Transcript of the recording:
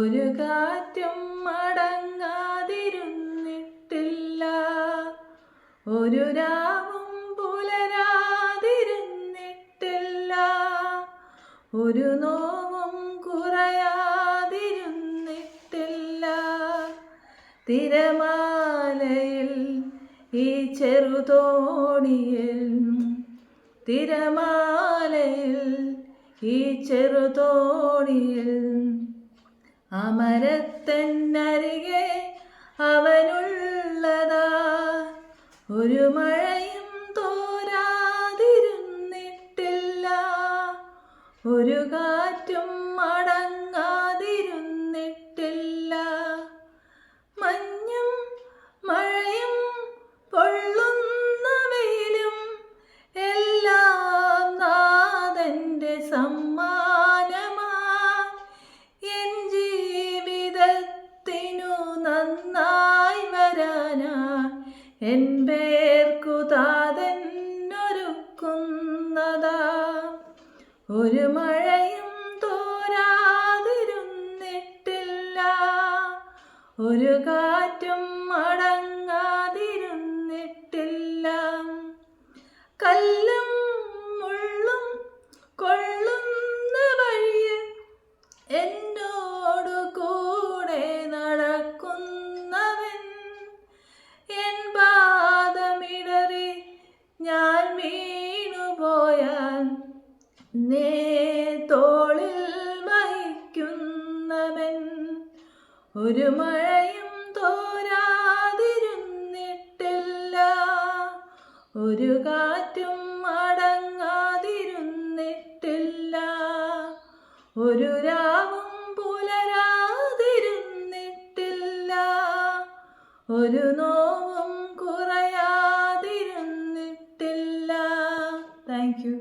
ഒരു കാറ്റും മടങ്ങാതിരുന്നിട്ടില്ല, ഒരു രാവും പുലരാതിരുന്നിട്ടില്ല, ഒരു നോവും കുറയാതിരുന്നിട്ടില്ല. തിരമാലയിൽ ഈ ചെറുതോണിയിൽ, തിരമാലയിൽ ഈ ചെറുതോണിയിൽ, അമരത്തന്നരികെ അവനുള്ളതാ, ഒരു മഴയും തോരാതിരുന്നിട്ടില്ല, ഒരു കാറ്റും മടങ്ങാതിരുന്നിട്ടില്ല. മഞ്ഞും മഴയും പൊള്ളുന്ന വെയിലും എല്ലാം നാഥന്റെ സമ്മാനമാ. എൻ ജീവിതത്തിനു നന്നായി വരാനാ എൻ പേർക്കു താതന്നൊരുക്കുന്നതാ, ഒരു മഴയും തോരാതിരുന്നിട്ടില്ല, ഒരു കാറ്റും മടങ്ങാതിരുന്നിട്ടില്ല. കല്ലും മുള്ളും കൊള്ളുന്ന വഴിയിൽ എന്നോടു കൂടെ നടക്കുന്നവൻ, എൻ പാദമിടറി ഞാൻ വീണുപോയാൽ നേ തോളിൽ വഹിക്കുന്നവൻ, ഒരു മഴയും തോരാതിരുന്നിട്ടില്ല, ഒരു കാറ്റും മടങ്ങാതിരുന്നിട്ടില്ല, ഒരു രാവും പുലരാതിരുന്നിട്ടില്ല, ഒരു നോവും കുറയാതിരുന്നിട്ടില്ല. Thank you.